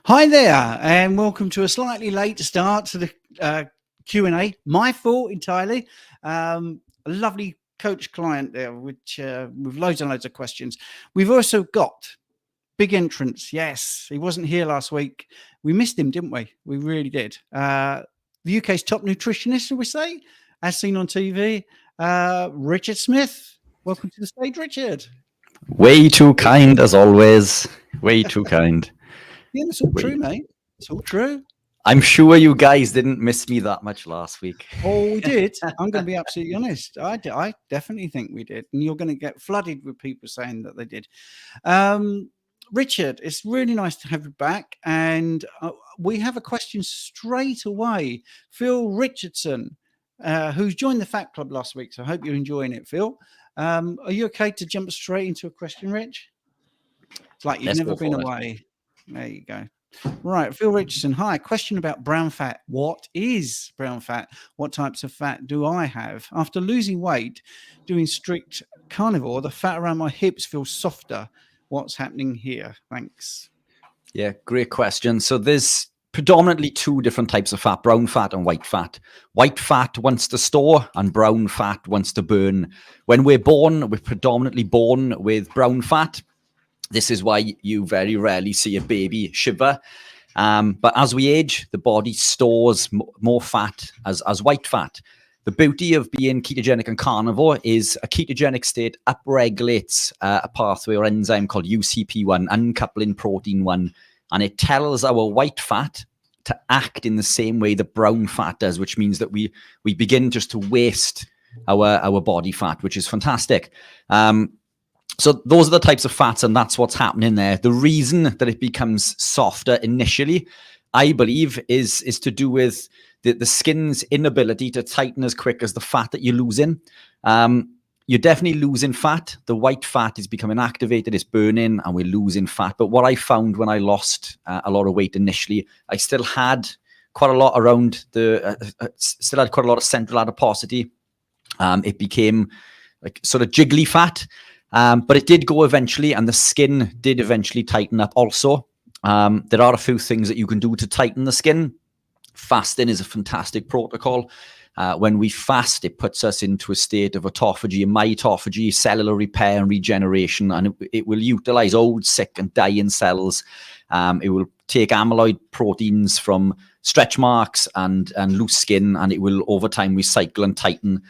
Hi there, and welcome to a slightly late start to the Q&A. My fault entirely. A lovely coach client there, which with loads and loads of questions. We've also got big entrance. Yes, he wasn't here last week. We missed him, didn't we? We really did. The UK's top nutritionist, shall we say, as seen on TV, Richard Smith. Welcome to the stage, Richard. Way too kind, as always. Way too kind. Yeah, it's all true, mate. It's all true. I'm sure you guys didn't miss me that much last week. Oh, we did. I'm going to be absolutely honest. I definitely think we did. And you're going to get flooded with people saying that they did. Richard, it's really nice to have you back. And we have a question straight away. Phil Richardson, who's joined the Fat Club last week. So I hope you're enjoying it, Phil. Are you okay to jump straight into a question, Rich? It's like you've never been away. There you go. Right, Phil Richardson. Hi, question about brown fat. What is brown fat? What types of fat do I have? After losing weight, doing strict carnivore, the fat around my hips feels softer. What's happening here? Thanks. Yeah, great question. So there's predominantly two different types of fat, brown fat and white fat. White fat wants to store and brown fat wants to burn. When we're born, we're predominantly born with brown fat. This is why you very rarely see a baby shiver. But as we age, the body stores more fat as white fat. The beauty of being ketogenic and carnivore is a ketogenic state upregulates a pathway or enzyme called UCP1, uncoupling protein 1, and it tells our white fat to act in the same way that brown fat does, which means that we begin just to waste our body fat, which is fantastic. So those are the types of fats, and that's what's happening there. The reason that it becomes softer initially, I believe, is to do with the skin's inability to tighten as quick as the fat that you're losing. You're definitely losing fat. The white fat is becoming activated, it's burning, and we're losing fat. But what I found when I lost a lot of weight initially, I still had quite a lot around still had quite a lot of central adiposity. It became like sort of jiggly fat. But it did go eventually, and the skin did eventually tighten up also. There are a few things that you can do to tighten the skin. Fasting is a fantastic protocol. When we fast, it puts us into a state of autophagy and mitophagy, cellular repair and regeneration, and it will utilize old, sick, and dying cells. It will take amyloid proteins from stretch marks and loose skin, and it will, over time, recycle and tighten.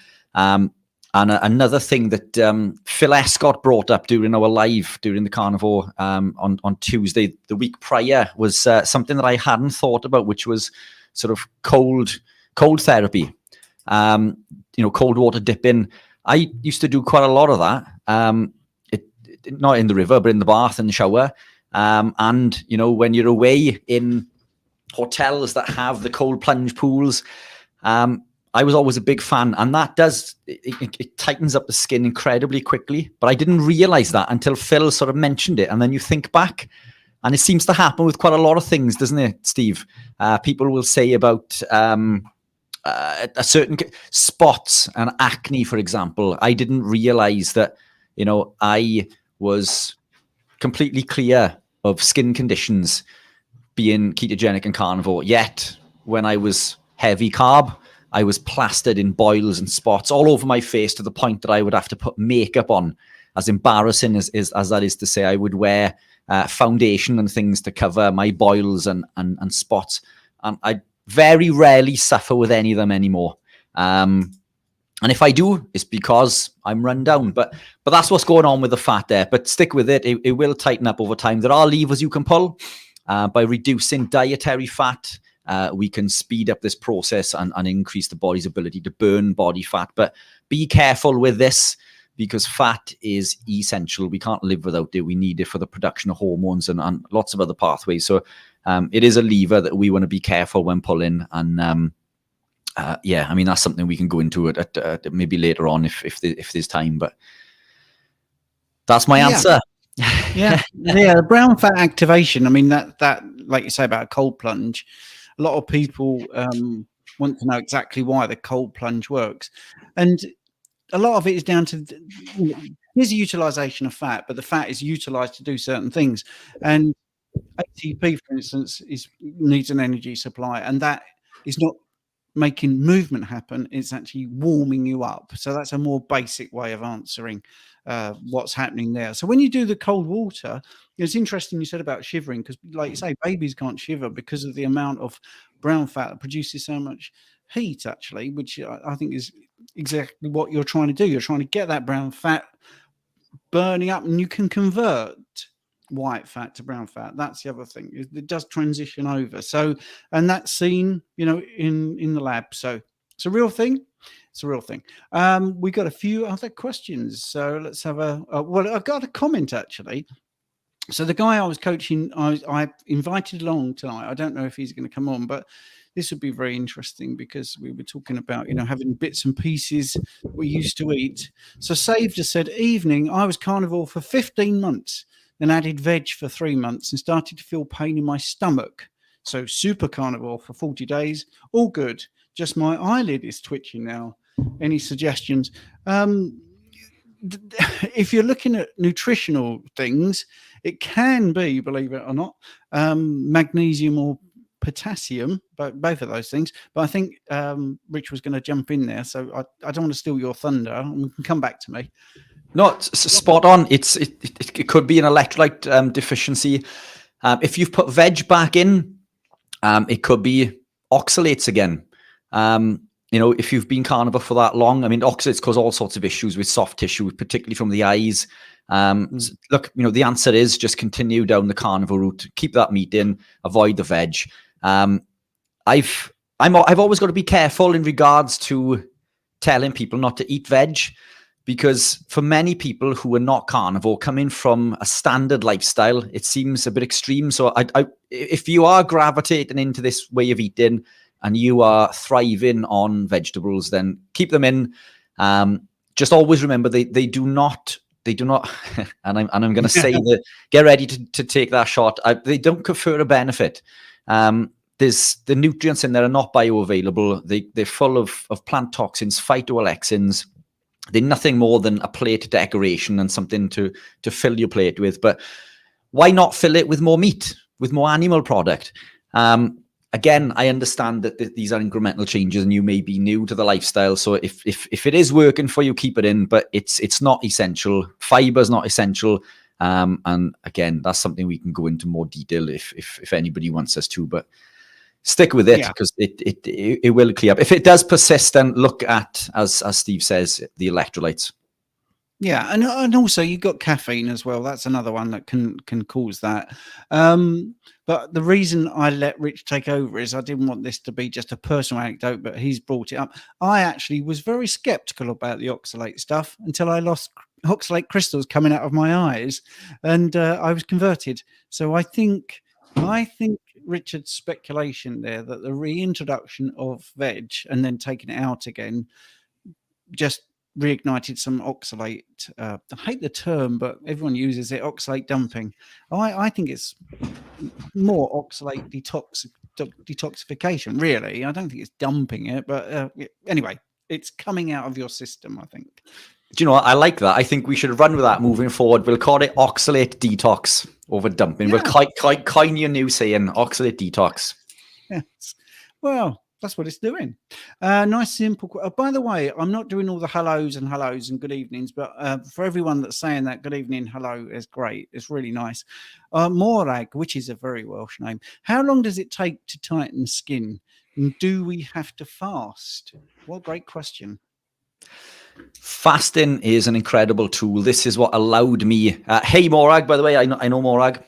And another thing that Phil Escott brought up during our live, during the carnivore on Tuesday, the week prior, was something that I hadn't thought about, which was sort of cold therapy. Cold water dipping. I used to do quite a lot of that. Not in the river, but in the bath and the shower. And when you're away in hotels that have the cold plunge pools, I was always a big fan, and that does, it tightens up the skin incredibly quickly. But I didn't realize that until Phil sort of mentioned it. And then you think back, and it seems to happen with quite a lot of things, doesn't it, Steve? People will say about a certain spots and acne, for example. I didn't realize that, I was completely clear of skin conditions being ketogenic and carnivore. Yet, when I was heavy carb, I was plastered in boils and spots all over my face, to the point that I would have to put makeup on. As embarrassing as that is to say, I would wear foundation and things to cover my boils and spots. And I very rarely suffer with any of them anymore. And if I do, it's because I'm run down. But that's what's going on with the fat there. But stick with it. It will tighten up over time. There are levers you can pull by reducing dietary fat. We can speed up this process and increase the body's ability to burn body fat. But be careful with this, because fat is essential. We can't live without it. We need it for the production of hormones and lots of other pathways. So it is a lever that we want to be careful when pulling. And that's something we can go into at maybe later on if there's time. But that's my answer. Yeah, the brown fat activation. I mean, that like you say about a cold plunge. A lot of people want to know exactly why the cold plunge works. And a lot of it is down to, here's a utilization of fat, but the fat is utilized to do certain things. And ATP, for instance, needs an energy supply, and that is not making movement happen. It's actually warming you up. So that's a more basic way of answering what's happening there. So when you do the cold water, it's interesting you said about shivering, because like you say, babies can't shiver because of the amount of brown fat that produces so much heat, actually, which I think is exactly what you're trying to do. You're trying to get that brown fat burning up, and you can convert white fat to brown fat. That's the other thing. It does transition over. So, and that's seen, in the lab. So it's a real thing. It's a real thing. We got a few other questions. So let's have well, I've got a comment actually. So the guy I was coaching, I invited along tonight. I don't know if he's going to come on, but this would be very interesting because we were talking about, having bits and pieces we used to eat. So Save just said, evening, I was carnivore for 15 months, then added veg for 3 months and started to feel pain in my stomach. So super carnivore for 40 days, all good. Just my eyelid is twitching now. Any suggestions? If you're looking at nutritional things, it can be, believe it or not, magnesium or potassium, but both of those things. But I think Rich was going to jump in there, so I don't want to steal your thunder, and we can come back to me. No, it's spot on. It could be an electrolyte deficiency. If you've put veg back in, it could be oxalates again. If you've been carnivore for that long, I mean, oxalates cause all sorts of issues with soft tissue, particularly from the eyes. Look, the answer is just continue down the carnivore route, keep that meat in, avoid the veg. I've always got to be careful in regards to telling people not to eat veg, because for many people who are not carnivore, coming from a standard lifestyle, it seems a bit extreme. So if you are gravitating into this way of eating and you are thriving on vegetables, then keep them in. Just always remember they do not, and I'm going to say that, get ready to take that shot. They don't confer a benefit. There's the nutrients in there are not bioavailable. They're full of plant toxins, phytoalexins. They're nothing more than a plate decoration and something to fill your plate with. But why not fill it with more meat, with more animal product? Again, I understand that these are incremental changes and you may be new to the lifestyle. So if it is working for you, keep it in, but it's not essential. Fiber is not essential. And again, that's something we can go into more detail if anybody wants us to, but stick with it because it will clear up. If it does persist, then look at, as Steve says, the electrolytes. Yeah, and also you've got caffeine as well. That's another one that can cause that. But the reason I let Rich take over is I didn't want this to be just a personal anecdote, but he's brought it up. I actually was very skeptical about the oxalate stuff until I lost oxalate crystals coming out of my eyes, and I was converted. So I think Richard's speculation there that the reintroduction of veg and then taking it out again just reignited some oxalate. I hate the term, but everyone uses it, oxalate dumping. I think it's more oxalate detoxification, really. I don't think it's dumping it, but anyway, it's coming out of your system, I think. Do you know what? I like that. I think we should run with that moving forward. We'll call it oxalate detox over dumping. Yeah. We'll coin your new saying, oxalate detox. Yes. Well, that's what it's doing. Nice, simple. By the way, I'm not doing all the hellos and good evenings, but for everyone that's saying that, good evening, hello is great. It's really nice. Morag, which is a very Welsh name. How long does it take to tighten skin? And do we have to fast? What a great question. Fasting is an incredible tool. This is what allowed me. Hey, Morag, by the way, I know Morag.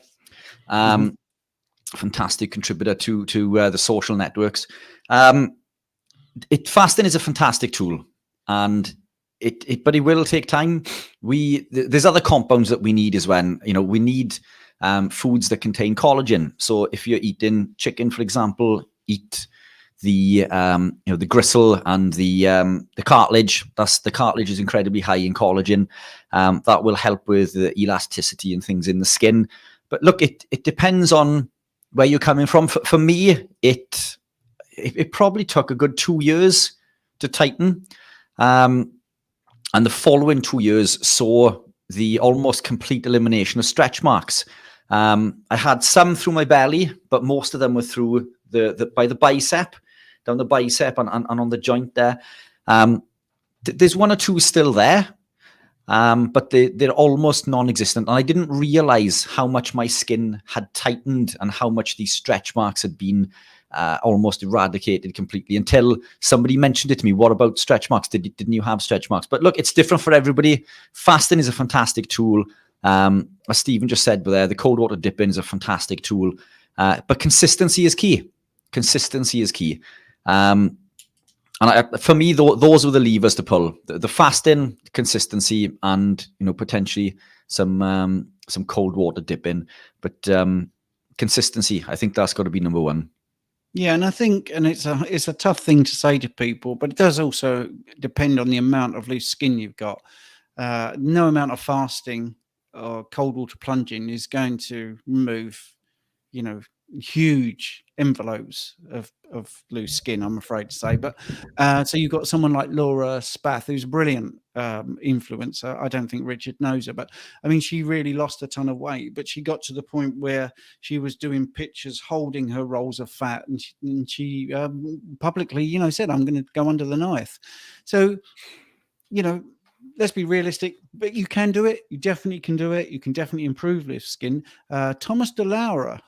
Fantastic contributor to the social networks. Fasting is a fantastic tool, and but it will take time. There's other compounds that we need as well. We need foods that contain collagen. So if you're eating chicken, for example, eat the gristle and the cartilage. The cartilage is incredibly high in collagen. That will help with the elasticity and things in the skin. But look, it depends on where you're coming from. For me, it probably took a good 2 years to tighten. And the following 2 years saw the almost complete elimination of stretch marks. I had some through my belly, but most of them were through by the bicep, down the bicep and on the joint there. There's one or two still there, but they're almost non-existent. And I didn't realize how much my skin had tightened and how much these stretch marks had been almost eradicated completely until somebody mentioned it to me. What about stretch marks? Didn't you have stretch marks? But look, it's different for everybody. Fasting is a fantastic tool. As Stephen just said there, the cold water dip-in is a fantastic tool. But consistency is key. Consistency is key. And for me, those were the levers to pull: the fasting, consistency, and potentially some cold water dip-in. But consistency, I think that's got to be number one. Yeah, and I think, and it's a tough thing to say to people, but it does also depend on the amount of loose skin you've got. No amount of fasting or cold water plunging is going to remove, huge envelopes of loose skin, I'm afraid to say. But so you've got someone like Laura Spath, who's a brilliant influencer. I don't think Richard knows her, but I mean, she really lost a ton of weight, but she got to the point where she was doing pictures holding her rolls of fat, and she publicly, said, "I'm going to go under the knife." So, let's be realistic, but you can do it. You definitely can do it. You can definitely improve loose skin. Thomas DeLaura,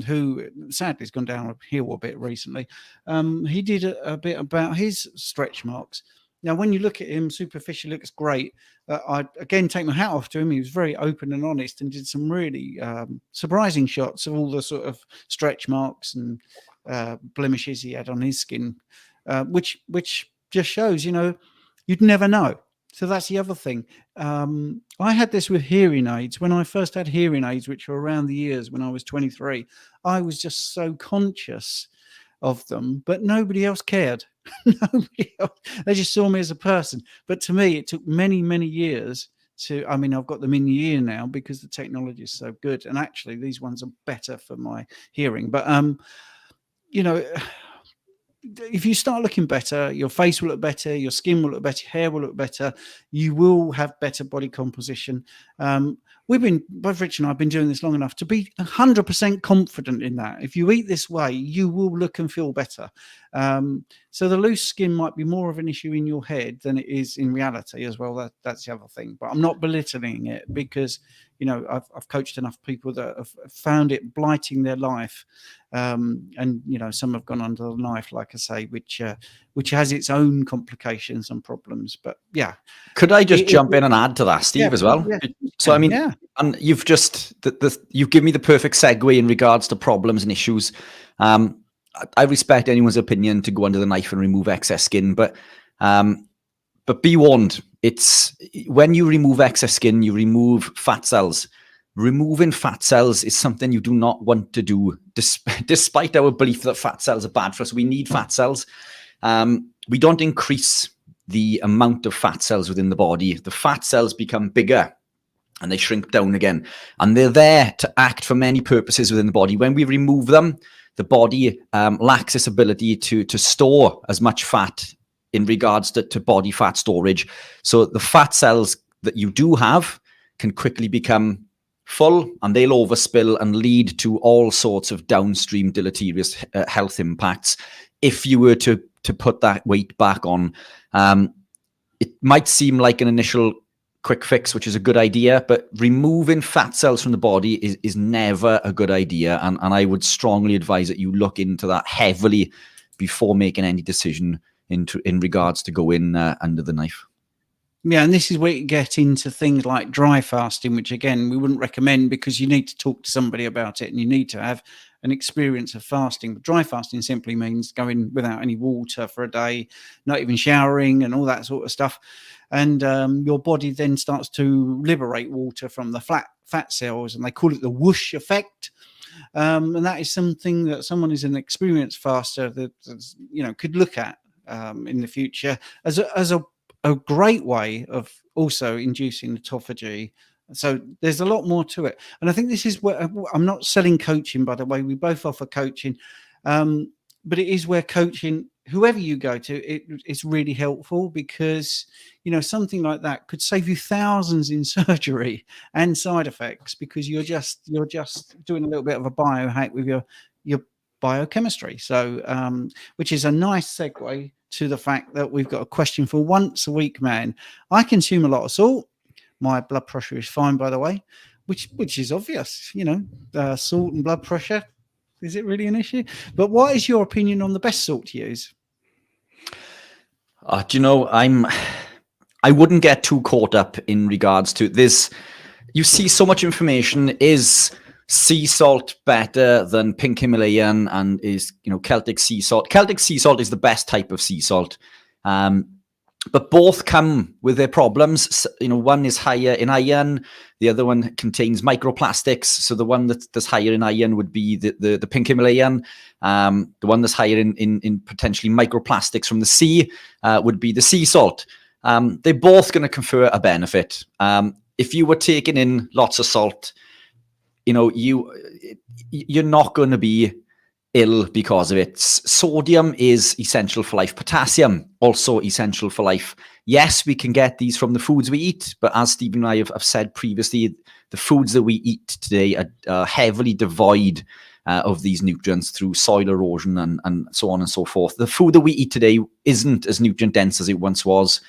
who sadly has gone down a hill a bit recently, he did a bit about his stretch marks. Now, when you look at him, superficially looks great. I again take my hat off to him. He was very open and honest and did some really surprising shots of all the sort of stretch marks and blemishes he had on his skin, which just shows, you'd never know. So that's the other thing. I had this with hearing aids. When I first had hearing aids, which were around the years when I was 23, I was just so conscious of them, but nobody else cared. Nobody else. They just saw me as a person. But to me, it took many, many years I've got them in the ear now because the technology is so good. And actually, these ones are better for my hearing. But, if you start looking better, your face will look better, your skin will look better, hair will look better, you will have better body composition. Both Rich and I have been doing this long enough to be 100% confident in that. If you eat this way, you will look and feel better. So the loose skin might be more of an issue in your head than it is in reality as well. That's the other thing. But I'm not belittling it because, I've coached enough people that have found it blighting their life. And, some have gone under the knife, like I say, which has its own complications and problems. But yeah. Could I just jump in and add to that, Steve, as well? Yeah. So, I mean, and you've just, you've given me the perfect segue in regards to problems and issues. I respect anyone's opinion to go under the knife and remove excess skin, but be warned, it's when you remove excess skin, you remove fat cells. Removing fat cells is something you do not want to do, despite our belief that fat cells are bad for us. We need fat cells. We don't increase the amount of fat cells within the body. The fat cells become bigger and they shrink down again. And they're there to act for many purposes within the body. When we remove them, the body lacks its ability to store as much fat in regards to body fat storage. So the fat cells that you do have can quickly become full and they'll overspill and lead to all sorts of downstream deleterious health impacts. If you were to put that weight back on, it might seem like an initial quick fix, which is a good idea, but removing fat cells from the body is never a good idea. And I would strongly advise that you look into that heavily before making any decision in regards to going under the knife. Yeah, and this is where you get into things like dry fasting, which again, we wouldn't recommend because you need to talk to somebody about it and you need to have an experience of fasting. But dry fasting simply means going without any water for a day, not even showering and all that sort of stuff. And your body then starts to liberate water from the fat cells, and they call it the whoosh effect. And that is something that someone who's an experienced faster that could look at in the future as a great way of also inducing autophagy. So there's a lot more to it. And I think this is where I'm not selling coaching, by the way. We both offer coaching, but it is where coaching whoever you go to, it's really helpful, because something like that could save you thousands in surgery and side effects, because you're just doing a little bit of a biohack with your biochemistry. So which is a nice segue to the fact that we've got a question for once a week man. I consume a lot of salt. My blood pressure is fine, by the way, which is obvious. Salt and blood pressure, is it really an issue? But what is your opinion on the best salt to use? Do you know, I wouldn't get too caught up in regards to this. You see so much information. Is sea salt better than pink Himalayan, and is Celtic sea salt? Celtic sea salt is the best type of sea salt, but both come with their problems. One is higher in iron, the other one contains microplastics. So the one that's higher in iron would be the pink Himalayan. The one that's higher in potentially microplastics from the sea would be the sea salt. They're both going to confer a benefit. If you were taking in lots of salt, you're not going to be ill because of it. Sodium is essential for life. Potassium, also essential for life. Yes, we can get these from the foods we eat, but as Stephen and I have said previously, the foods that we eat today are heavily devoid of these nutrients through soil erosion and so on and so forth. The food that we eat today isn't as nutrient dense as it once was.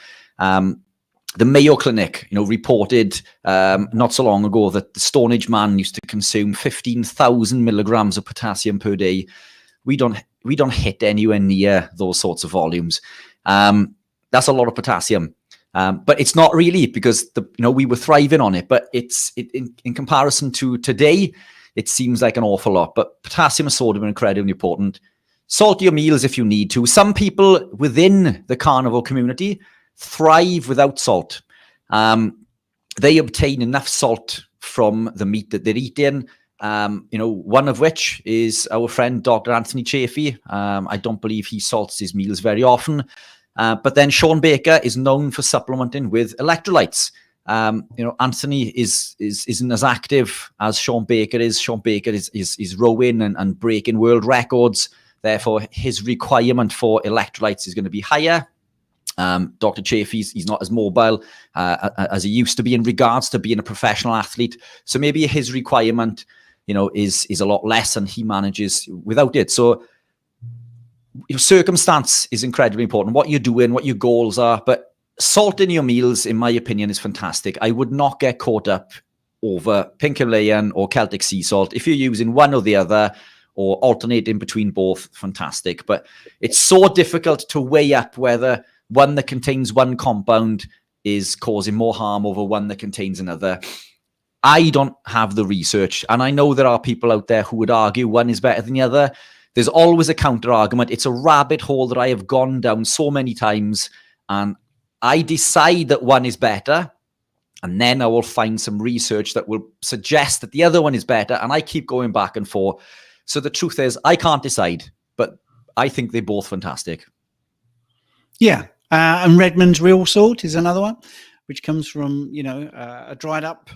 The Mayo Clinic, reported not so long ago that the Stone Age man used to consume 15,000 milligrams of potassium per day. We don't hit anywhere near those sorts of volumes. That's a lot of potassium, but it's not really, because we were thriving on it. But in comparison to today, it seems like an awful lot. But potassium and sodium are incredibly important. Salt your meals if you need to. Some people within the carnivore community thrive without salt. They obtain enough salt from the meat that they're eating. One of which is our friend Dr. Anthony Chaffee. I don't believe he salts his meals very often. But then Sean Baker is known for supplementing with electrolytes. Anthony isn't as active as Sean Baker is. Sean Baker is rowing and breaking world records. Therefore, his requirement for electrolytes is going to be higher. Dr. Chaffee, he's not as mobile as he used to be in regards to being a professional athlete. So maybe his requirement, is a lot less, and he manages without it. So your circumstance is incredibly important. What you're doing, what your goals are. But salt in your meals, in my opinion, is fantastic. I would not get caught up over pink Himalayan or Celtic sea salt. If you're using one or the other, or alternating between both, fantastic. But it's so difficult to weigh up whether one that contains one compound is causing more harm over one that contains another. I don't have the research, and I know there are people out there who would argue one is better than the other. There's always a counter argument. It's a rabbit hole that I have gone down so many times, and I decide that one is better, and then I will find some research that will suggest that the other one is better, and I keep going back and forth. So the truth is, I can't decide, but I think they're both fantastic. Yeah. And Redmond's real salt is another one, which comes from, a dried up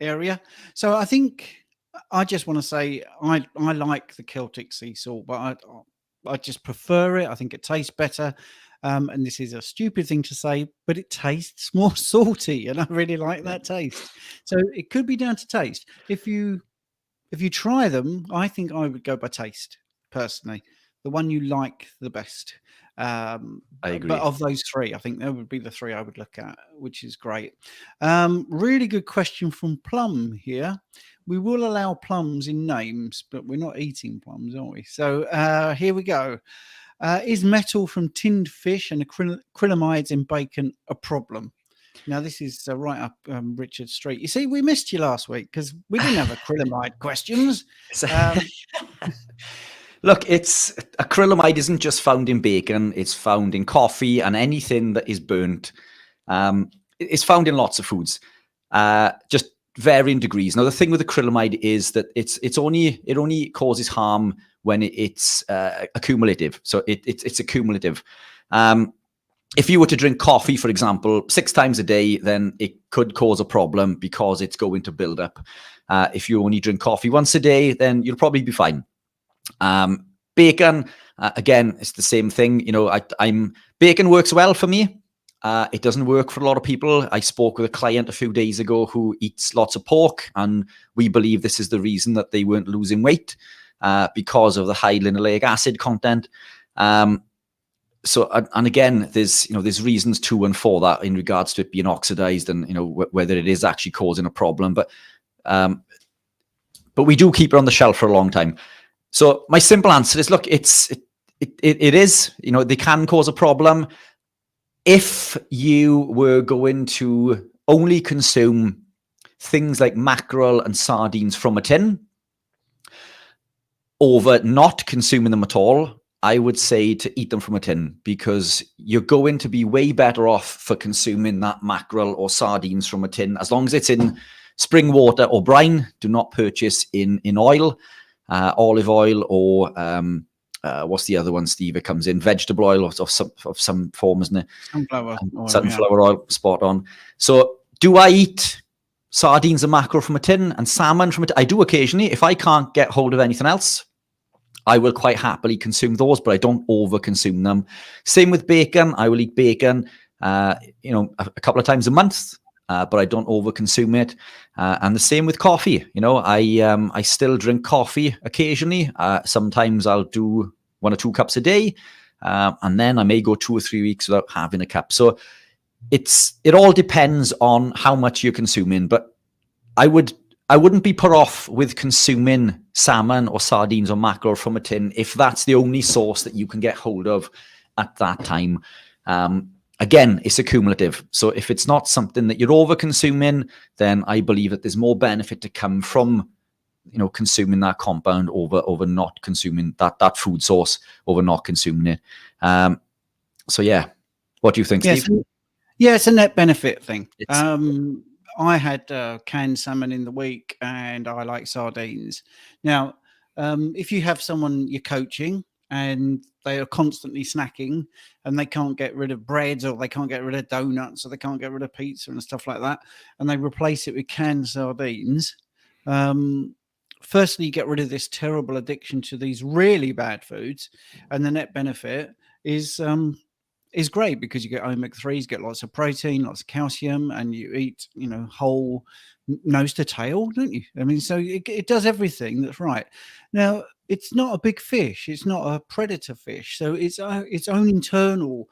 area. So I think I just want to say I like the Celtic sea salt, but I just prefer it. I think it tastes better. And this is a stupid thing to say, but it tastes more salty, and I really like that taste. So it could be down to taste. If you try them, I think I would go by taste, personally. The one you like the best. I agree. But of those three, I think that would be the three I would look at, which is great. Really good question from Plum here. We will allow plums in names, but we're not eating plums, are we? So here we go. Is metal from tinned fish and acrylamides in bacon a problem? Now, this is right up Richard Street. You see, we missed you last week because we didn't have acrylamide questions. Look, acrylamide isn't just found in bacon. It's found in coffee and anything that is burnt. It's found in lots of foods, just varying degrees. Now, the thing with acrylamide is that it only causes harm when it's accumulative. So it's accumulative. If you were to drink coffee, for example, 6 times a day, then it could cause a problem because it's going to build up. If you only drink coffee once a day, then you'll probably be fine. Bacon Again, it's the same thing. Bacon works well for me. It doesn't work for a lot of people. I spoke with a client a few days ago who eats lots of pork, and we believe this is the reason that they weren't losing weight, because of the high linoleic acid content. And again, there's reasons to and for that in regards to it being oxidized, and whether it is actually causing a problem. But we do keep it on the shelf for a long time. So my simple answer is, look, it is, they can cause a problem. If you were going to only consume things like mackerel and sardines from a tin over not consuming them at all, I would say to eat them from a tin, because you're going to be way better off for consuming that mackerel or sardines from a tin. As long as it's in spring water or brine, do not purchase in oil, olive oil, or what's the other one, Steve? It comes in vegetable oil of some form, isn't it? Sunflower oil, spot on. So do I eat sardines and mackerel from a tin and salmon from a tin? I do occasionally. If I can't get hold of anything else, I will quite happily consume those, but I don't over consume them. Same with bacon. I will eat bacon, a couple of times a month, but I don't over consume it. And the same with coffee. I still drink coffee occasionally. Sometimes I'll do 1 or 2 cups a day, and then I may go 2 or 3 weeks without having a cup. So it all depends on how much you're consuming. But I wouldn't be put off with consuming salmon or sardines or mackerel from a tin if that's the only source that you can get hold of at that time. Again, it's accumulative. So if it's not something that you're over consuming, then I believe that there's more benefit to come from, consuming that compound over not consuming that food source, over not consuming it. So yeah, what do you think, Steve? Yeah, it's a net benefit thing. I had canned salmon in the week, and I like sardines. Now, if you have someone you're coaching and they are constantly snacking and they can't get rid of breads, or they can't get rid of donuts, or they can't get rid of pizza and stuff like that, and they replace it with canned sardines, firstly, you get rid of this terrible addiction to these really bad foods, and the net benefit is great, because you get omega-3s, get lots of protein, lots of calcium, and you eat, whole nose to tail, don't you? I mean, so it does everything that's right. Now, it's not a big fish. It's not a predator fish. So its own internal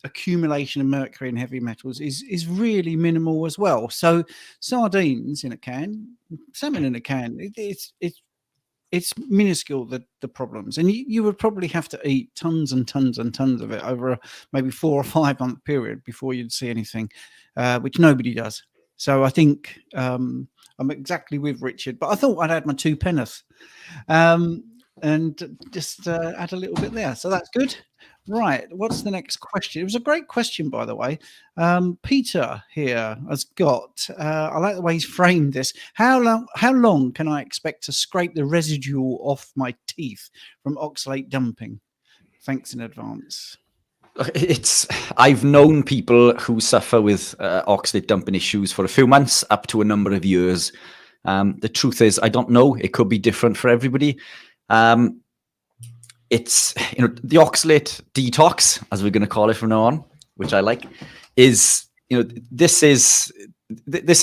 accumulation of mercury and heavy metals is really minimal as well. So sardines in a can, salmon in a can, it's minuscule, the problems, and you would probably have to eat tons and tons and tons of it over a maybe 4 or 5 month period before you'd see anything, which nobody does. So I think I'm exactly with Richard, but I thought I'd add my 2 pence and just add a little bit there. So that's good. Right, what's the next question? It was a great question, by the way. Peter here has got, I like the way he's framed this. How long can I expect to scrape the residue off my teeth from oxalate dumping? Thanks in advance. I've known people who suffer with oxalate dumping issues for a few months up to a number of years. The truth is, I don't know. It could be different for everybody. It's, the oxalate detox, as we're going to call it from now on, which I like, is, this is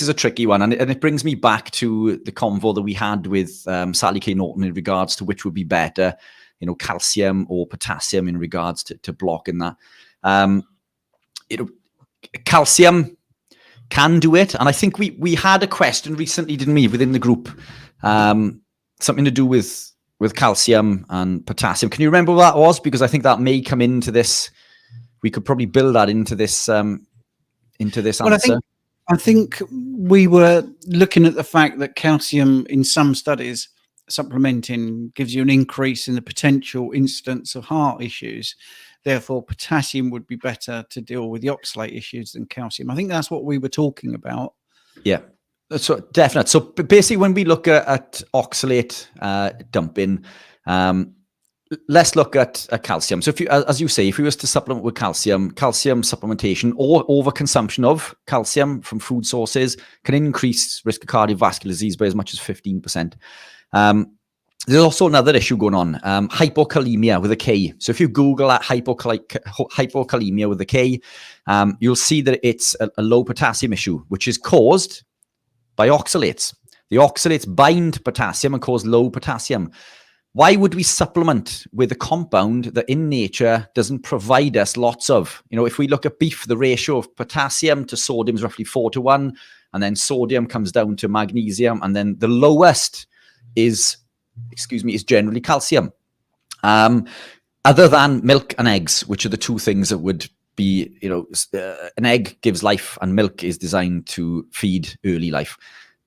a tricky one. And it brings me back to the convo that we had with Sally K. Norton in regards to which would be better, calcium or potassium in regards to blocking that. Calcium can do it. And I think we had a question recently, didn't we, within the group, something to do with calcium and potassium. Can you remember what that was? Because I think that may come into this. We could probably build that into this answer. I think we were looking at the fact that calcium, in some studies, supplementing gives you an increase in the potential incidence of heart issues. Therefore, potassium would be better to deal with the oxalate issues than calcium. I think that's what we were talking about. Yeah. So definitely. So basically, when we look at oxalate dumping, let's look at calcium. So if you, as you say, if we was to supplement with calcium supplementation or overconsumption of calcium from food sources can increase risk of cardiovascular disease by as much as 15%. There's also another issue going on, hypokalemia with a K. So if you Google that hypokalemia with a K, you'll see that it's a low potassium issue, which is caused by oxalates. The oxalates bind potassium and cause low potassium. Why would we supplement with a compound that in nature doesn't provide us lots of? If we look at beef, the ratio of potassium to sodium is roughly 4:1, and then sodium comes down to magnesium, and then the lowest is generally calcium. Other than milk and eggs, which are the two things that would be, an egg gives life and milk is designed to feed early life.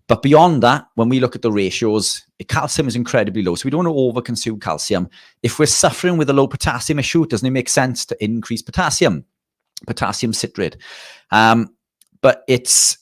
But beyond that, when we look at the ratios, calcium is incredibly low. So we don't want to overconsume calcium. If we're suffering with a low potassium issue, doesn't it make sense to increase potassium citrate? But it's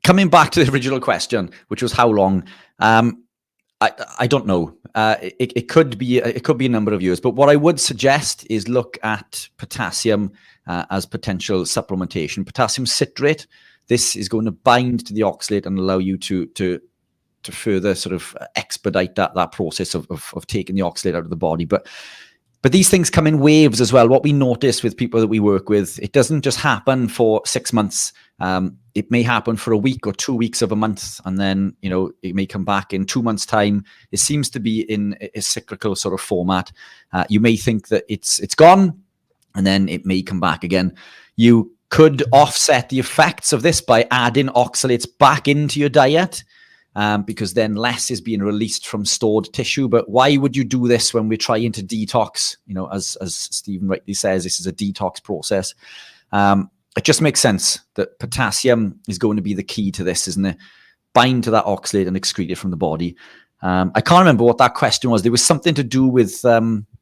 coming back to the original question, which was how long. I don't know. It could be a number of years. But what I would suggest is look at potassium as potential supplementation. Potassium citrate. This is going to bind to the oxalate and allow you to further sort of expedite that process of taking the oxalate out of the body. But these things come in waves as well. What we notice with people that we work with, it doesn't just happen for 6 months. It may happen for a week or 2 weeks of a month, and then it may come back in 2 months' time. It seems to be in a cyclical sort of format. You may think that it's gone, and then it may come back again. You could offset the effects of this by adding oxalates back into your diet, because then less is being released from stored tissue. But why would you do this when we're trying to detox? As Stephen rightly says, this is a detox process. It just makes sense that potassium is going to be the key to this, isn't it? Bind to that oxalate and excrete it from the body. I can't remember what that question was. There was something to do with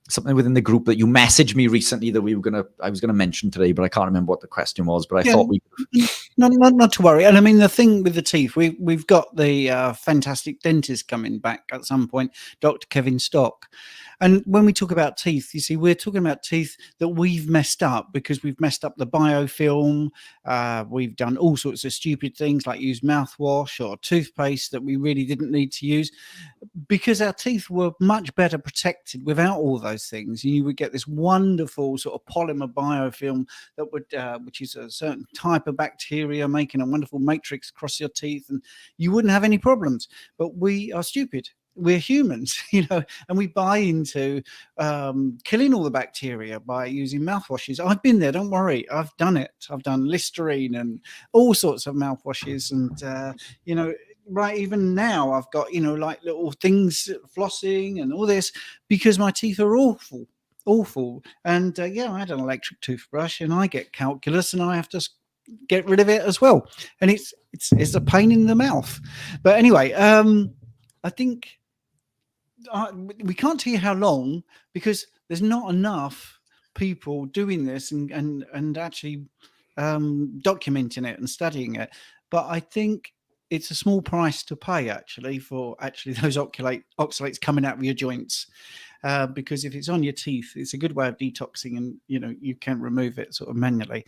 something within the group that you messaged me recently that I was gonna mention today, but I can't remember what the question was. But I thought not to worry. And I mean, the thing with the teeth, we've got the fantastic dentist coming back at some point, Dr. Kevin Stock. And when we talk about teeth, you see, we're talking about teeth that we've messed up because we've messed up the biofilm. We've done all sorts of stupid things like use mouthwash or toothpaste that we really didn't need to use, because our teeth were much better protected without all those things. You would get this wonderful sort of polymer biofilm that would, which is a certain type of bacteria making a wonderful matrix across your teeth, and you wouldn't have any problems. But we are stupid. We're humans, and we buy into killing all the bacteria by using mouthwashes. I've been there, don't worry. I've done it. I've done Listerine and all sorts of mouthwashes, and right, even now I've got like little things, flossing and all this, because my teeth are awful. And I had an electric toothbrush, and I get calculus, and I have to get rid of it as well, and it's a pain in the mouth. But anyway, I think we can't tell you how long, because there's not enough people doing this and actually documenting it and studying it. But I think it's a small price to pay for those oxalates coming out of your joints, because if it's on your teeth, it's a good way of detoxing, and you can remove it sort of manually.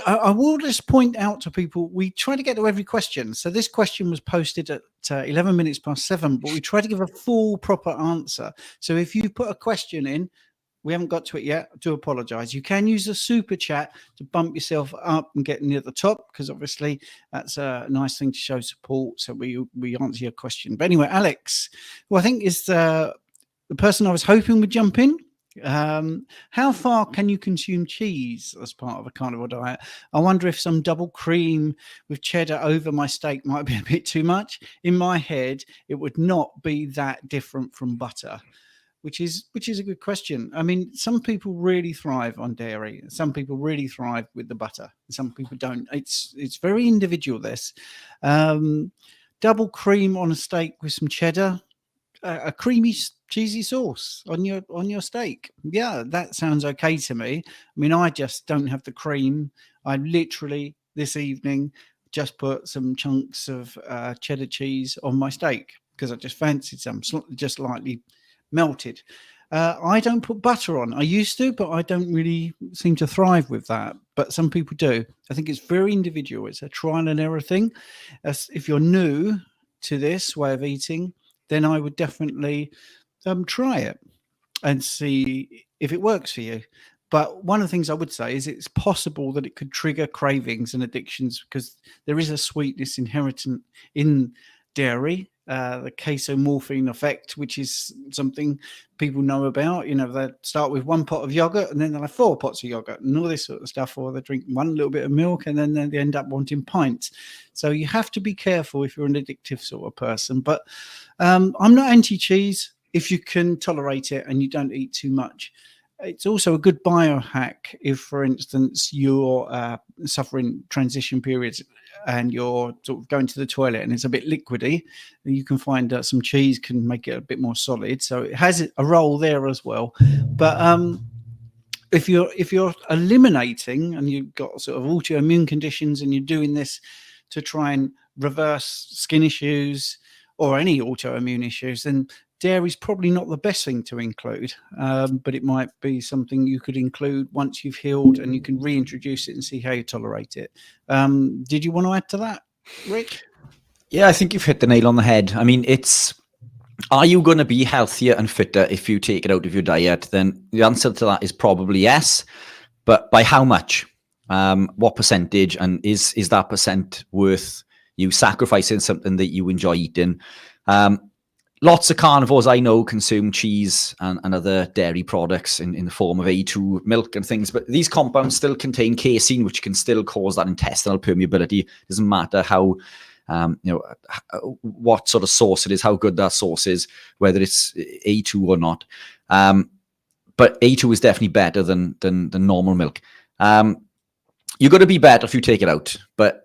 I will just point out to people, we try to get to every question. So this question was posted at 11 minutes past 7, but we try to give a full proper answer. So if you put a question in, we haven't got to it yet, I do apologize. You can use the super chat to bump yourself up and get near the top, because obviously that's a nice thing to show support. So we answer your question. But anyway, Alex, who I think is the person I was hoping would jump in. How far can you consume cheese as part of a carnivore diet? I wonder if some double cream with cheddar over my steak might be a bit too much. In my head, it would not be that different from butter. Which is a good question. I mean, some people really thrive on dairy. Some people really thrive with the butter. Some people don't. It's very individual, this. Double cream on a steak with some cheddar, a creamy, cheesy sauce on your steak. Yeah, that sounds okay to me. I mean, I just don't have the cream. I literally this evening just put some chunks of cheddar cheese on my steak because I just fancied some, just lightly melted. I don't put butter on. I used to, but I don't really seem to thrive with that. But some people do. I think it's very individual. It's a trial and error thing. If you're new to this way of eating, then I would definitely try it and see if it works for you. But one of the things I would say is it's possible that it could trigger cravings and addictions because there is a sweetness inherent in dairy, the casomorphine effect, which is something people know about. They start with one pot of yogurt and then they'll have 4 pots of yogurt and all this sort of stuff, or they drink one little bit of milk and then they end up wanting pints. So you have to be careful if you're an addictive sort of person. But I'm not anti-cheese if you can tolerate it and you don't eat too much. It's also a good biohack if, for instance, you're suffering transition periods and you're sort of going to the toilet and it's a bit liquidy. You can find some cheese can make it a bit more solid. So it has a role there as well. But if you're eliminating and you've got sort of autoimmune conditions and you're doing this to try and reverse skin issues or any autoimmune issues, then dairy is probably not the best thing to include, but it might be something you could include once you've healed and you can reintroduce it and see how you tolerate it. Did you want to add to that, Rick? Yeah, I think you've hit the nail on the head. I mean, are you going to be healthier and fitter if you take it out of your diet? Then the answer to that is probably yes, but by how much? What percentage? And is that percent worth you sacrificing something that you enjoy eating? Lots of carnivores I know consume cheese and other dairy products in the form of A2 milk and things, but these compounds still contain casein, which can still cause that intestinal permeability. It doesn't matter how, what sort of source it is, how good that source is, whether it's A2 or not. But A2 is definitely better than normal milk. You're going to be better if you take it out, but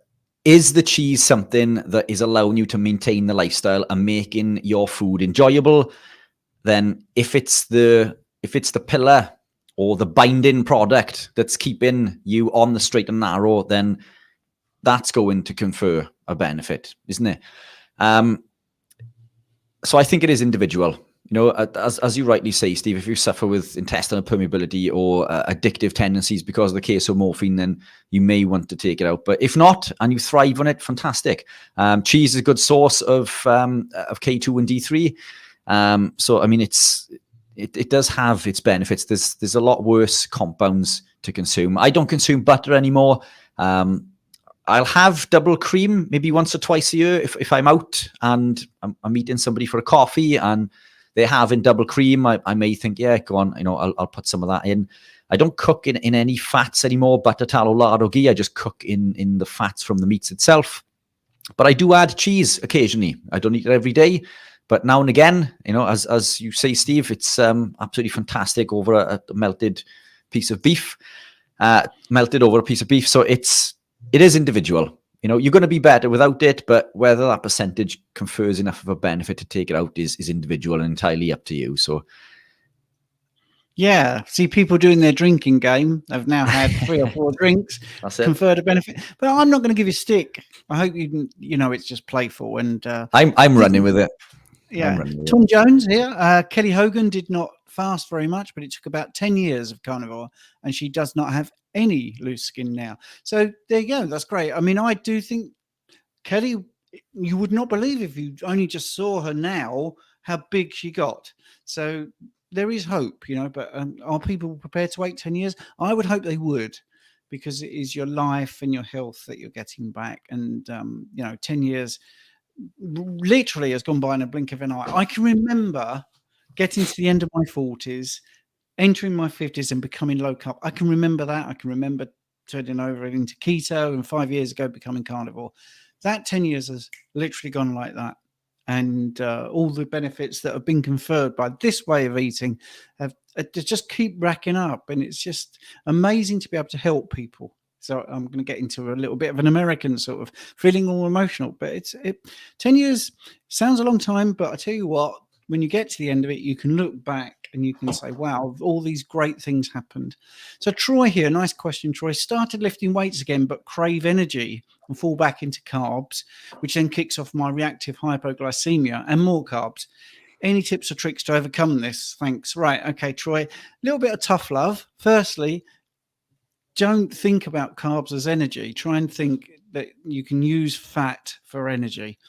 is the cheese something that is allowing you to maintain the lifestyle and making your food enjoyable? Then if it's the pillar or the binding product that's keeping you on the straight and narrow, then that's going to confer a benefit, isn't it? So I think it is individual. As you rightly say, Steve, if you suffer with intestinal permeability or addictive tendencies because of the casomorphine, then you may want to take it out. But if not, and you thrive on it, fantastic. Cheese is a good source of K2 and D3. So, I mean, it does have its benefits. There's a lot worse compounds to consume. I don't consume butter anymore. I'll have double cream maybe once or twice a year if I'm out and I'm meeting somebody for a coffee and they're having double cream. I may think, yeah, go on, I'll put some of that in. I don't cook in any fats anymore, butter, tallow, lard, or ghee. I just cook in the fats from the meats itself. But I do add cheese occasionally. I don't eat it every day, but now and again, as you say, Steve, it's absolutely fantastic over a melted piece of beef, melted over a piece of beef. So it is individual. You're going to be better without it, but whether that percentage confers enough of a benefit to take it out is individual and entirely up to you. So, yeah, see, people doing their drinking game have now had 3 or 4 drinks, conferred a benefit. But I'm not going to give you stick. I hope it's just playful. And I'm running with it. Yeah, Tom Jones here. Kelly Hogan did not fast very much, but it took about 10 years of carnivore, and she does not have any loose skin now. So there you go. That's great. I mean, I do think Kelly, you would not believe if you only just saw her now how big she got. So there is hope, but are people prepared to wait 10 years? I would hope they would, because it is your life and your health that you're getting back. And 10 years literally has gone by in a blink of an eye. I can remember getting to the end of my 40s, entering my 50s and becoming low carb. I can remember that. I can remember turning over into keto and 5 years ago becoming carnivore. That 10 years has literally gone like that. And all the benefits that have been conferred by this way of eating have just keep racking up. And it's just amazing to be able to help people. So I'm going to get into a little bit of an American sort of feeling all emotional. But 10 years sounds a long time, but I tell you what, when you get to the end of it, you can look back and you can say, wow, all these great things happened. So Troy here, nice question, Troy. Started lifting weights again, but crave energy and fall back into carbs, which then kicks off my reactive hypoglycemia and more carbs. Any tips or tricks to overcome this? Thanks. Right. Okay, Troy, a little bit of tough love. Firstly, don't think about carbs as energy. Try and think that you can use fat for energy.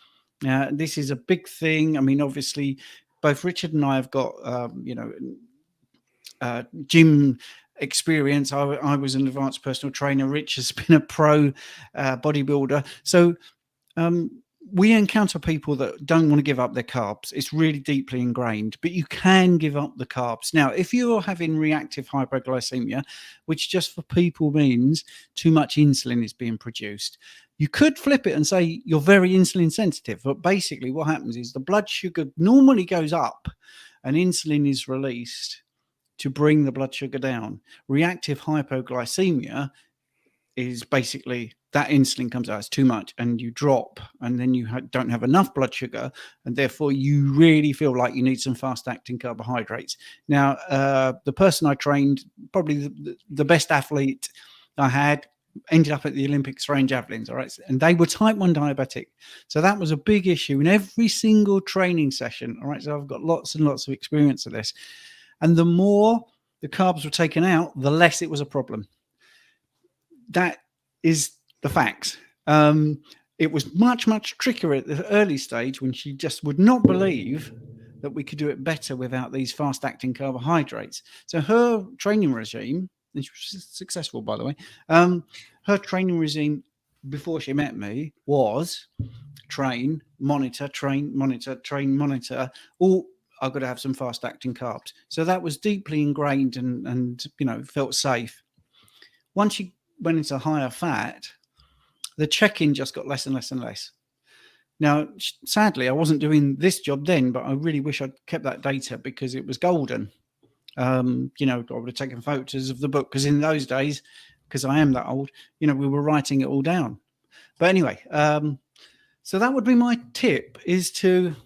This is a big thing. I mean, obviously, both Richard and I have got, gym experience. I was an advanced personal trainer. Rich has been a pro bodybuilder. So we encounter people that don't want to give up their carbs. It's really deeply ingrained, but you can give up the carbs. Now, if you're having reactive hypoglycemia, which just for people means too much insulin is being produced, you could flip it and say you're very insulin sensitive. But basically what happens is the blood sugar normally goes up and insulin is released to bring the blood sugar down. Reactive hypoglycemia is basically that insulin comes out, it's too much, and you drop, and then you don't have enough blood sugar, and therefore you really feel like you need some fast-acting carbohydrates. Now, the person I trained, probably the best athlete I had, ended up at the Olympics throwing javelins, all right? And they were type 1 diabetic. So that was a big issue in every single training session, all right? So I've got lots and lots of experience of this. And the more the carbs were taken out, the less it was a problem. That is the facts. It was much, much trickier at the early stage when she just would not believe that we could do it better without these fast-acting carbohydrates. So her training regime, and she was successful, by the way, her training regime before she met me was train, monitor, train, monitor, train, monitor, all I've got to have some fast-acting carbs. So that was deeply ingrained and felt safe. Once you went into higher fat, the check-in just got less and less and less. Now, sadly, I wasn't doing this job then, but I really wish I'd kept that data because it was golden. I would have taken photos of the book because in those days, because I am that old, we were writing it all down. But anyway, so that would be my tip, is to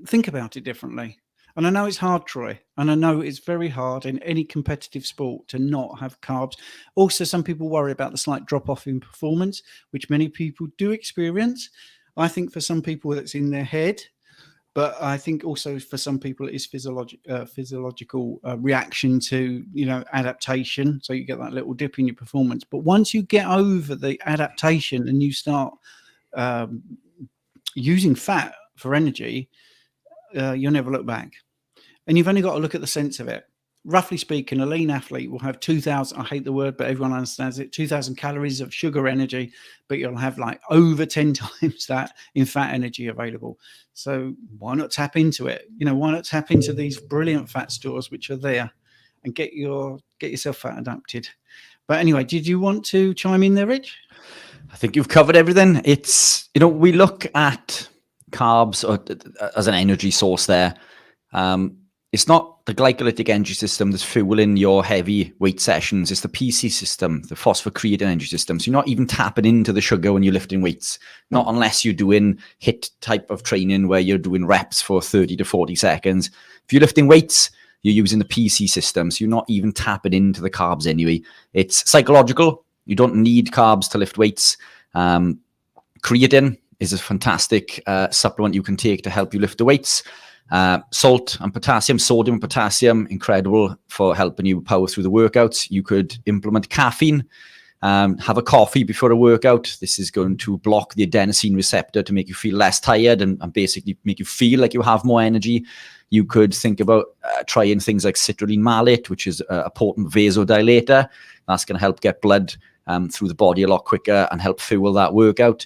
think about it differently. And I know it's hard, Troy, and I know it's very hard in any competitive sport to not have carbs. Also, some people worry about the slight drop-off in performance, which many people do experience. I think for some people that's in their head, but I think also for some people it is physiological reaction to, adaptation. So you get that little dip in your performance. But once you get over the adaptation and you start using fat for energy, you'll never look back. And you've only got to look at the sense of it. Roughly speaking, a lean athlete will have 2,000, I hate the word, but everyone understands it, 2,000 calories of sugar energy, but you'll have like over 10 times that in fat energy available. So why not tap into it? Why not tap into these brilliant fat stores which are there and get yourself fat adapted? But anyway, did you want to chime in there, Rich? I think you've covered everything. It's, we look at carbs as an energy source there. It's not the glycolytic energy system that's fueling your heavy weight sessions. It's the PC system, the phosphocreatine energy system. So you're not even tapping into the sugar when you're lifting weights, not unless you're doing HIIT type of training where you're doing reps for 30 to 40 seconds. If you're lifting weights, you're using the PC system. So you're not even tapping into the carbs anyway. It's psychological. You don't need carbs to lift weights. Creatine is a fantastic supplement you can take to help you lift the weights. Salt and potassium, sodium and potassium, incredible for helping you power through the workouts. You could implement caffeine, have a coffee before a workout. This is going to block the adenosine receptor to make you feel less tired and basically make you feel like you have more energy. You could think about trying things like citrulline malate, which is a potent vasodilator. That's going to help get blood through the body a lot quicker and help fuel that workout.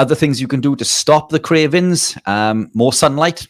Other things you can do to stop the cravings, more sunlight,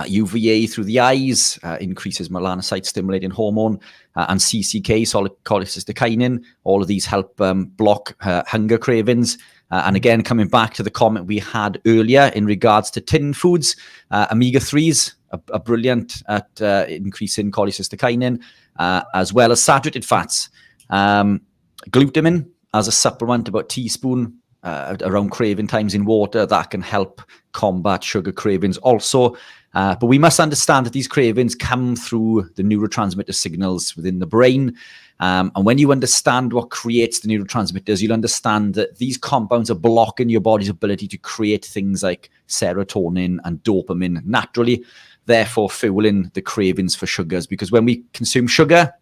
UVA through the eyes, increases melanocyte stimulating hormone, and CCK, cholecystokinin. All of these help block hunger cravings. And again, coming back to the comment we had earlier in regards to tin foods, omega-3s are brilliant at increasing cholecystokinin, as well as saturated fats. Glutamine as a supplement, about a teaspoon around craving times in water, that can help combat sugar cravings also. But we must understand that these cravings come through the neurotransmitter signals within the brain. And when you understand what creates the neurotransmitters, you'll understand that these compounds are blocking your body's ability to create things like serotonin and dopamine naturally, therefore fueling the cravings for sugars. Because when we consume sugar,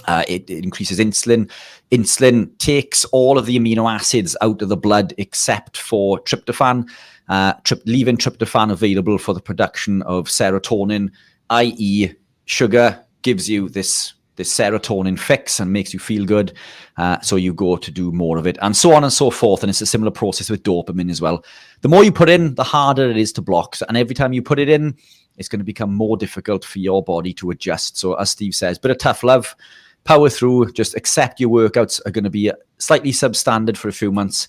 It increases insulin. Insulin takes all of the amino acids out of the blood except for tryptophan, leaving tryptophan available for the production of serotonin, i.e. sugar gives you this serotonin fix and makes you feel good. So you go to do more of it, and so on and so forth. And it's a similar process with dopamine as well. The more you put in, the harder it is to block. And every time you put it in, it's going to become more difficult for your body to adjust. So as Steve says, bit of tough love, power through, just accept your workouts are going to be slightly substandard for a few months.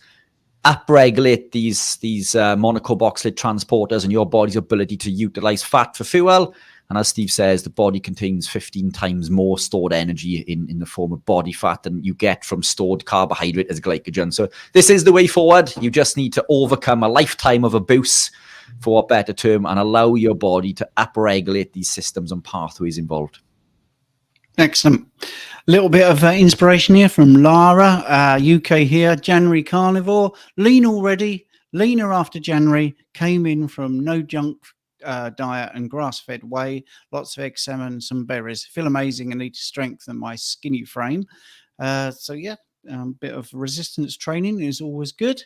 Upregulate these monocarboxylate transporters and your body's ability to utilize fat for fuel. And as Steve says, the body contains 15 times more stored energy in the form of body fat than you get from stored carbohydrate as glycogen. So this is the way forward. You just need to overcome a lifetime of abuse, for a better term, and allow your body to upregulate these systems and pathways involved. Excellent. A little bit of inspiration here from Lara, UK here. January carnivore, lean already, leaner after January, came in from no junk diet and grass-fed whey, lots of egg, salmon, some berries. Feel amazing and need to strengthen my skinny frame. So yeah, a bit of resistance training is always good.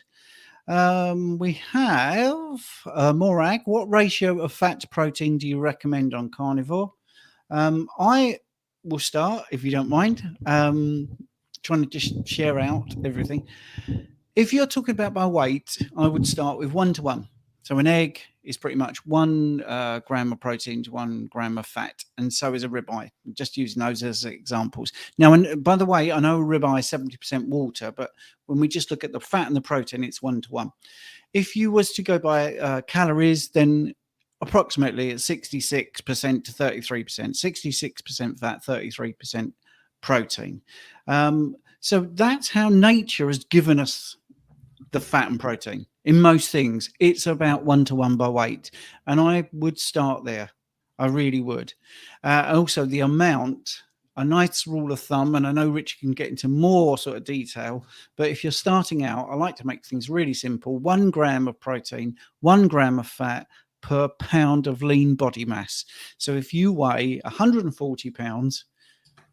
We have Morag. What ratio of fat to protein do you recommend on carnivore? I will start, if you don't mind, trying to just share out everything. If you're talking about by weight, I would start with 1 to 1. So an egg is pretty much 1 gram of protein to 1 gram of fat, and so is a ribeye. Just using those as examples. Now, and by the way, I know a ribeye is 70% water, but when we just look at the fat and the protein, it's 1 to 1. If you was to go by calories, then approximately it's 66% to 33%, 66% fat, 33% protein. So that's how nature has given us the fat and protein. In most things, it's about 1 to 1 by weight. And I would start there. I really would. Also, the amount, a nice rule of thumb, and I know Richard can get into more sort of detail, but if you're starting out, I like to make things really simple. 1 gram of protein, 1 gram of fat per pound of lean body mass. So if you weigh 140 pounds,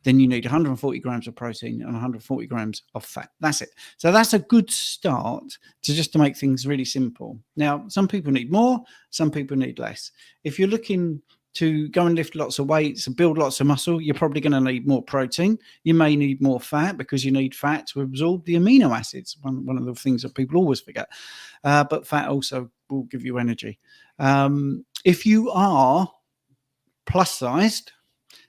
then you need 140 grams of protein and 140 grams of fat. That's it. So that's a good start to make things really simple. Now, some people need more, some people need less. If you're looking to go and lift lots of weights and build lots of muscle, you're probably going to need more protein. You may need more fat because you need fat to absorb the amino acids, one of the things that people always forget. But fat also will give you energy. If you are plus sized,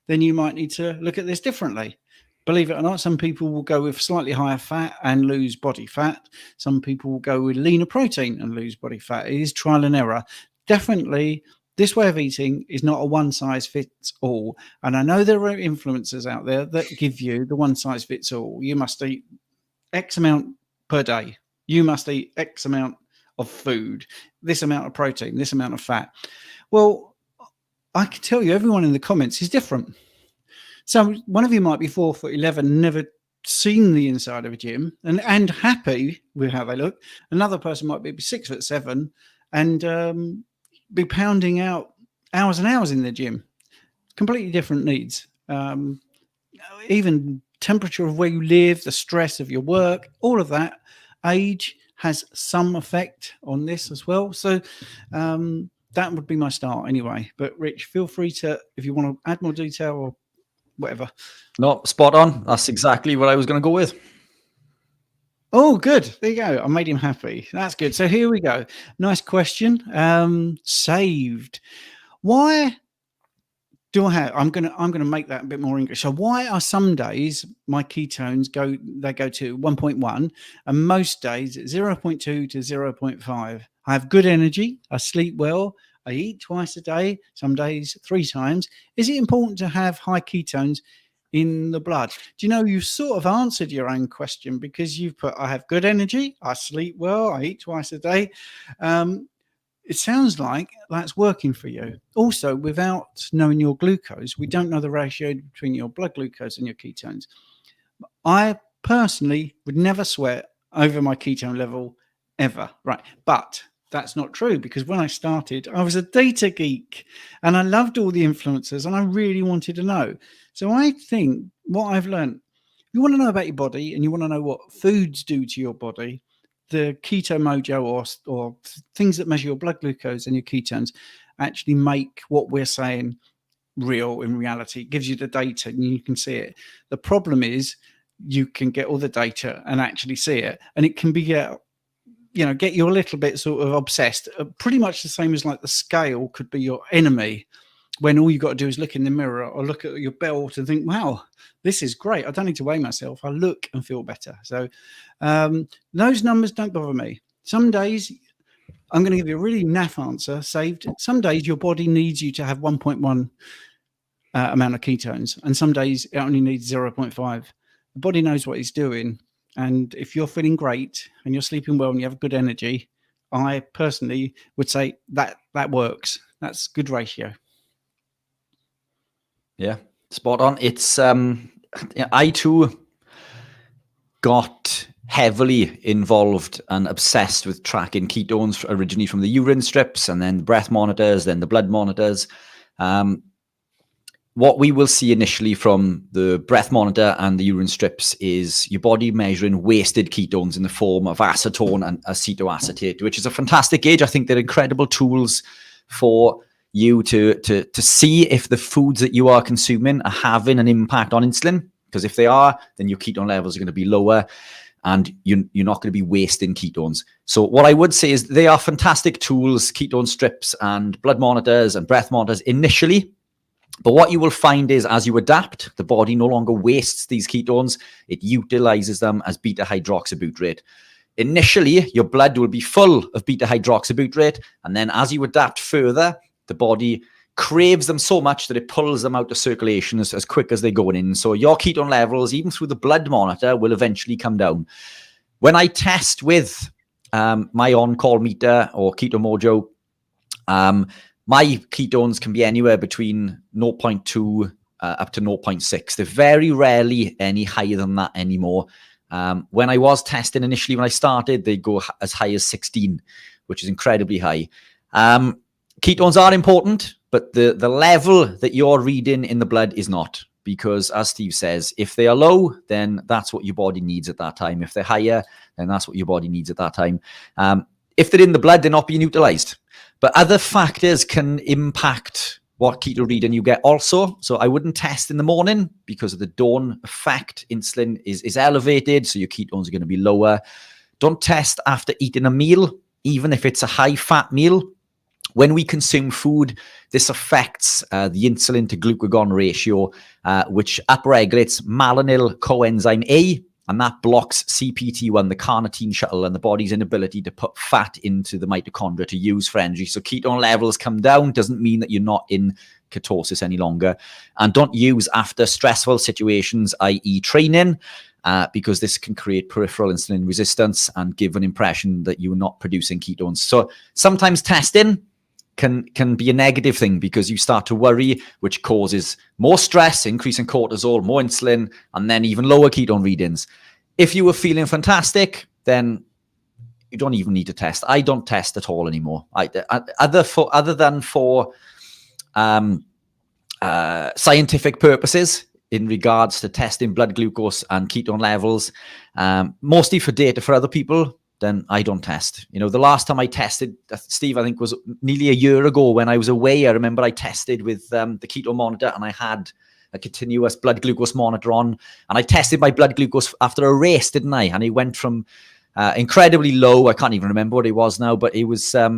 then you might need to look at this differently. Believe it or not, some people will go with slightly higher fat and lose body fat. Some people will go with leaner protein and lose body fat. It is trial and error. Definitely, this way of eating is not a one size fits all. And I know there are influencers out there that give you the one size fits all. You must eat X amount per day. You must eat X amount of food, this amount of protein, this amount of fat. Well, I can tell you, everyone in the comments is different. So one of you might be 4'11", never seen the inside of a gym, and happy with how they look. Another person might be 6'7" and be pounding out hours and hours in the gym. Completely different needs. Even temperature of where you live, the stress of your work, all of that. Age has some effect on this as well. So that would be my start anyway. But Rich, feel free to, if you want to add more detail or whatever. No, spot on. That's exactly what I was going to go with. Oh, good. There you go. I made him happy. That's good. So here we go. Nice question. Saved. Why do I have? I'm gonna make that a bit more English. So why are some days my ketones go to 1.1 and most days 0.2 to 0.5? I have good energy. I sleep well. I eat twice a day. Some days 3 times. Is it important to have high ketones in the blood? Do you know, you sort of answered your own question because you've put, I have good energy. I sleep well. I eat twice a day. It sounds like that's working for you. Also, without knowing your glucose, we don't know the ratio between your blood glucose and your ketones. I personally would never sweat over my ketone level ever, right? But that's not true, because when I started, I was a data geek and I loved all the influencers and I really wanted to know. So I think what I've learned, you want to know about your body and you want to know what foods do to your body, the Keto Mojo or things that measure your blood glucose and your ketones actually make what we're saying real in reality. It gives you the data and you can see it. The problem is you can get all the data and actually see it, and it can be get you a little bit sort of obsessed. Pretty much the same as like the scale could be your enemy, when all you got to do is look in the mirror or look at your belt and think, wow, this is great. I don't need to weigh myself. I look and feel better. So those numbers don't bother me. Some days, I'm going to give you a really naff answer, saved. Some days your body needs you to have 1.1 amount of ketones, and some days it only needs 0.5. The body knows what it's doing. And if you're feeling great and you're sleeping well and you have good energy, I personally would say that works. That's good ratio. Yeah, spot on. It's I too got heavily involved and obsessed with tracking ketones originally from the urine strips, and then the breath monitors, then the blood monitors. What we will see initially from the breath monitor and the urine strips is your body measuring wasted ketones in the form of acetone and acetoacetate, which is a fantastic gauge. I think they're incredible tools for you to see if the foods that you are consuming are having an impact on insulin. Because if they are, then your ketone levels are going to be lower and you're not going to be wasting ketones. So what I would say is they are fantastic tools, ketone strips and blood monitors and breath monitors initially. But what you will find is as you adapt, the body no longer wastes these ketones. It utilizes them as beta hydroxybutyrate. Initially, your blood will be full of beta hydroxybutyrate. And then as you adapt further, the body craves them so much that it pulls them out of circulation as quick as they're going in. So your ketone levels, even through the blood monitor, will eventually come down. When I test with my on-call meter or Keto Mojo, my ketones can be anywhere between 0.2 up to 0.6. They're very rarely any higher than that anymore. When I was testing initially, when I started, they go as high as 16, which is incredibly high. Ketones are important, but the level that you're reading in the blood is not. Because as Steve says, if they are low, then that's what your body needs at that time. If they're higher, then that's what your body needs at that time. If they're in the blood, they're not being utilized. But other factors can impact what keto reading you get also. So I wouldn't test in the morning because of the dawn effect. Insulin is elevated, so your ketones are going to be lower. Don't test after eating a meal, even if it's a high-fat meal. When we consume food, this affects the insulin to glucagon ratio, which upregulates malonyl coenzyme A, and that blocks CPT1, the carnitine shuttle, and the body's inability to put fat into the mitochondria to use for energy. So ketone levels come down doesn't mean that you're not in ketosis any longer. And don't use after stressful situations, i.e. training, because this can create peripheral insulin resistance and give an impression that you're not producing ketones. So sometimes testing can be a negative thing because you start to worry, which causes more stress, increase in cortisol, more insulin, and then even lower ketone readings. If you were feeling fantastic, then you don't even need to test. I don't test at all anymore. Other than for scientific purposes in regards to testing blood glucose and ketone levels, mostly for data for other people, then I don't test. You know, the last time I tested, Steve, I think was nearly a year ago when I was away. I remember I tested with the keto monitor and I had a continuous blood glucose monitor on, and I tested my blood glucose after a race, didn't I? And it went from incredibly low. I can't even remember what it was now, but it was, I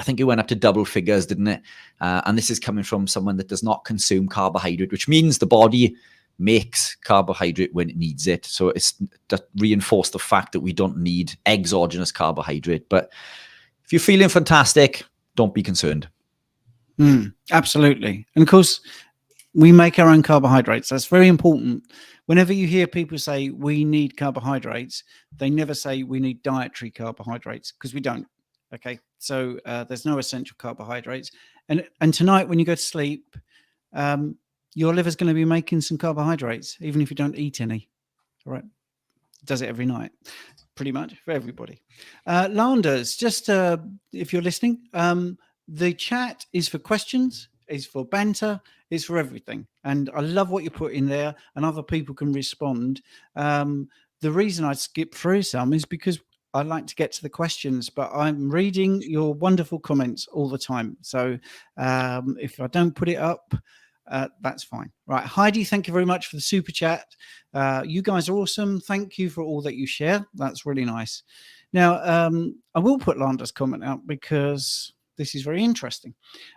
think it went up to double figures, didn't it? And this is coming from someone that does not consume carbohydrate, which means the body makes carbohydrate when it needs it. So it's that reinforced the fact that we don't need exogenous carbohydrate. But if you're feeling fantastic, don't be concerned. Absolutely. And of course, we make our own carbohydrates. That's very important. Whenever you hear people say we need carbohydrates, they never say we need dietary carbohydrates, because we don't. Okay. So there's no essential carbohydrates. And tonight when you go to sleep, your liver's going to be making some carbohydrates, even if you don't eat any. All right. It does it every night, pretty much for everybody. Landers, just if you're listening, the chat is for questions. it's for banter, it's for everything. And I love what you put in there, and other people can respond. The reason I skip through some is because I like to get to the questions, but I'm reading your wonderful comments all the time. So if I don't put it up, that's fine. Right. Heidi, thank you very much for the super chat. You guys are awesome. Thank you for all that you share. That's really nice. Now, I will put Landa's comment out because this is very interesting.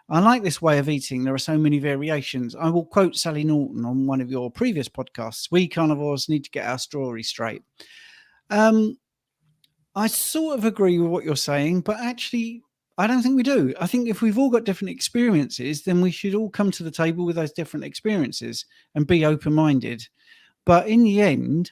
I like this way of eating. There are so many variations. I will quote Sally Norton on one of your previous podcasts. We carnivores need to get our story straight. I sort of agree with what you're saying, but actually, I don't think we do. I think if we've all got different experiences, then we should all come to the table with those different experiences and be open-minded. But in the end,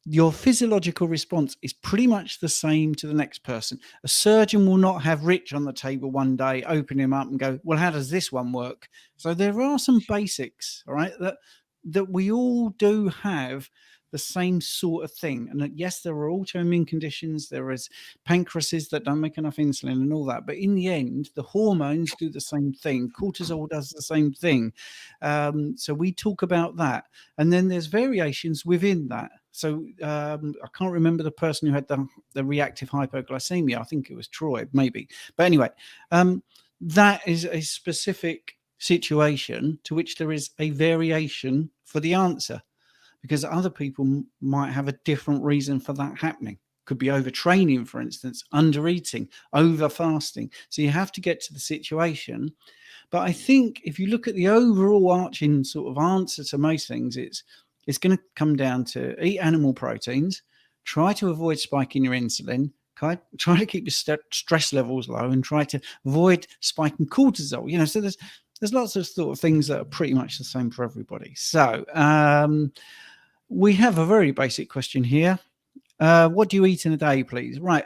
your physiological response is pretty much the same to the next person. A surgeon will not have Rich on the table one day, open him up and go, well, how does this one work? So there are some basics, all right, that we all do have the same sort of thing. And that, yes, there are autoimmune conditions, there is pancreases that don't make enough insulin and all that. But in the end, the hormones do the same thing. Cortisol does the same thing. So we talk about that. And then there's variations within that. So I can't remember the person who had the reactive hypoglycemia. I think it was Troy, maybe. But anyway, that is a specific situation to which there is a variation for the answer, because other people might have a different reason for that happening. Could be overtraining, for instance, under eating, over fasting. So you have to get to the situation. But I think if you look at the overall arching sort of answer to most things, it's going to come down to eat animal proteins, try to avoid spiking your insulin, try to keep your stress levels low, and try to avoid spiking cortisol. You know, so there's lots of sort of things that are pretty much the same for everybody. So we have a very basic question here. What do you eat in a day, please? Right.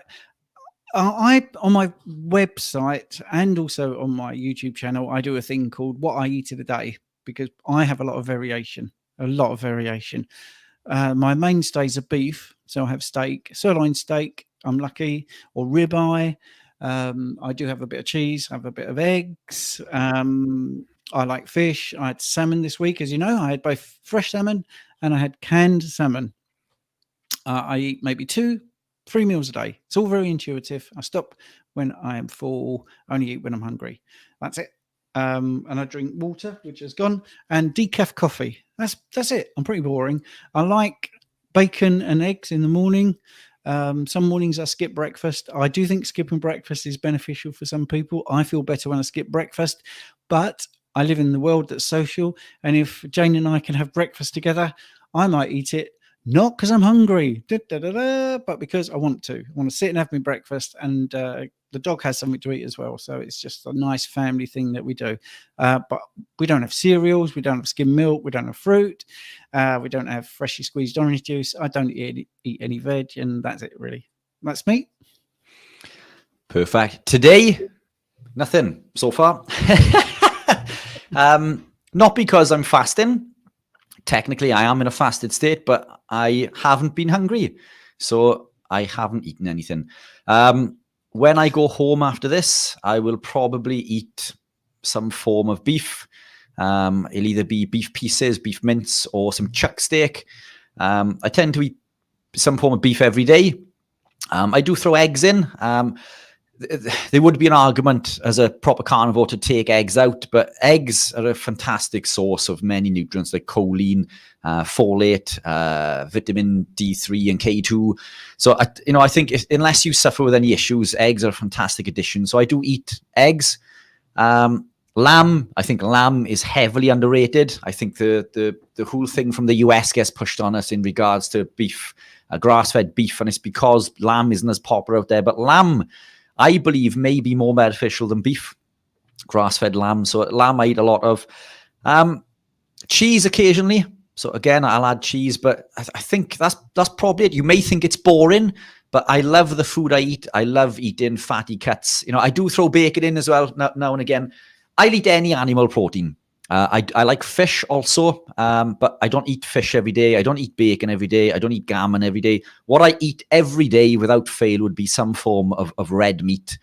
I on my website and also on my YouTube channel, I do a thing called What I Eat in a Day, because I have a lot of variation. My mainstays are beef, so I have steak, sirloin steak, I'm lucky, or ribeye. I do have a bit of cheese, have a bit of eggs. I like fish. I had salmon this week, as you know. I had both fresh salmon and I had canned salmon. I eat maybe 2-3 meals a day. It's all very intuitive. I stop when I am full, only eat when I'm hungry. That's it. And I drink water, which is gone, and decaf coffee. That's it. I'm pretty boring. I like bacon and eggs in the morning. Some mornings I skip breakfast. I do think skipping breakfast is beneficial for some people. I feel better when I skip breakfast, but I live in the world that's social. And if Jane and I can have breakfast together, I might eat it, not because I'm hungry, but because I want to. I want to sit and have my breakfast, and the dog has something to eat as well. So it's just a nice family thing that we do. But we don't have cereals. We don't have skim milk. We don't have fruit. We don't have freshly squeezed orange juice. I don't eat any veg, and that's it, really. That's me. Perfect. Today, nothing so far. Not because I'm fasting. Technically, I am in a fasted state, but I haven't been hungry. So I haven't eaten anything. When I go home after this, I will probably eat some form of beef. It'll either be beef pieces, beef mince, or some chuck steak. I tend to eat some form of beef every day. I do throw eggs in. There would be an argument as a proper carnivore to take eggs out, but eggs are a fantastic source of many nutrients like choline, folate, vitamin D3 and K2. So, I think unless you suffer with any issues, eggs are a fantastic addition. So I do eat eggs. Lamb, I think lamb is heavily underrated. I think the whole thing from the US gets pushed on us in regards to beef, grass-fed beef, and it's because lamb isn't as popular out there. But lamb, I believe, may be more beneficial than beef, grass-fed lamb. So lamb I eat a lot of. Cheese occasionally. So again, I'll add cheese, but I think that's probably it. You may think it's boring, but I love the food I eat. I love eating fatty cuts. I do throw bacon in as well now and again. I'll eat any animal protein. I like fish also, but I don't eat fish every day. I don't eat bacon every day. I don't eat gammon every day. What I eat every day without fail would be some form of red meat.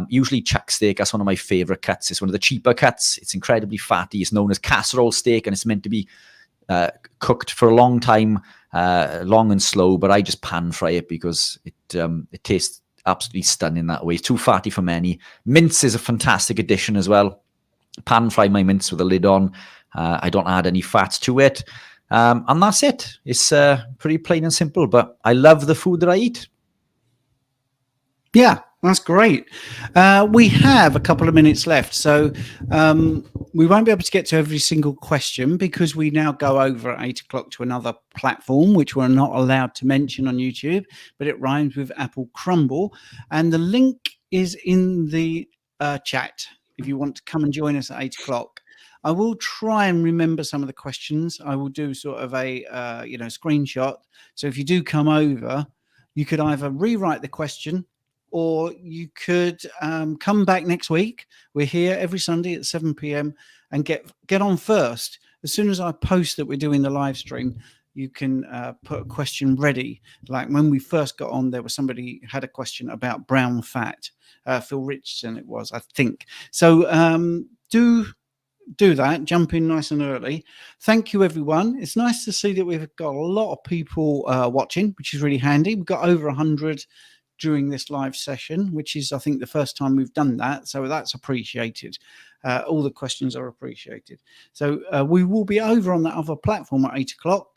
Usually chuck steak, that's one of my favorite cuts. It's one of the cheaper cuts. It's incredibly fatty. It's known as casserole steak, and it's meant to be cooked for a long time, long and slow, but I just pan fry it because it tastes absolutely stunning that way. It's too fatty for many. Mince is a fantastic addition as well. Pan fry my mince with a lid on. I don't add any fat to it. And that's it. It's pretty plain and simple, but I love the food that I eat. Yeah, that's great. We have a couple of minutes left, so we won't be able to get to every single question because we now go over at 8 o'clock to another platform, which we're not allowed to mention on YouTube, but it rhymes with apple crumble. And the link is in the chat if you want to come and join us at 8 o'clock. I will try and remember some of the questions. I will do sort of a screenshot. So if you do come over, you could either rewrite the question, or you could come back next week. We're here every Sunday at 7 p.m. and get on first. As soon as I post that we're doing the live stream, you can put a question ready. Like when we first got on, there was somebody had a question about brown fat. Phil Richardson it was, I think. So do that. Jump in nice and early. Thank you, everyone. It's nice to see that we've got a lot of people watching, which is really handy. We've got over 100 during this live session, which is, I think, the first time we've done that. So that's appreciated. All the questions are appreciated. So we will be over on that other platform at 8 o'clock.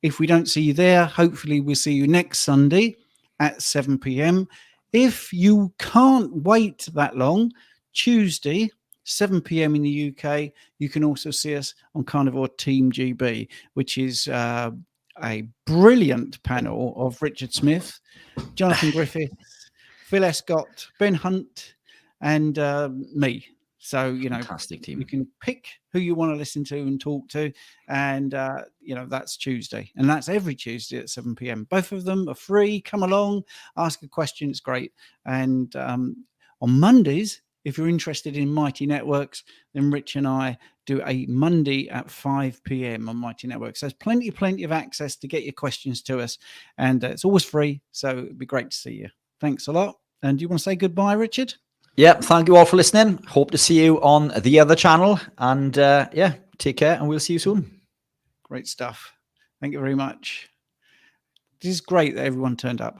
If we don't see you there, hopefully we'll see you next Sunday at 7 p.m. If you can't wait that long, Tuesday, 7 p.m. in the UK, you can also see us on Carnivore Team GB, which is a brilliant panel of Richard Smith, Jonathan Griffiths, Phil Escott, Ben Hunt, and me. So, Fantastic team. You can pick who you want to listen to and talk to. And, that's Tuesday. And that's every Tuesday at 7 p.m. Both of them are free. Come along, ask a question. It's great. And on Mondays, if you're interested in Mighty Networks, then Rich and I do a Monday at 5 p.m. on Mighty Networks. So there's plenty of access to get your questions to us. And it's always free. So it'd be great to see you. Thanks a lot. And do you want to say goodbye, Richard? Yeah, thank you all for listening. Hope to see you on the other channel. And take care and we'll see you soon. Great stuff. Thank you very much. This is great that everyone turned up.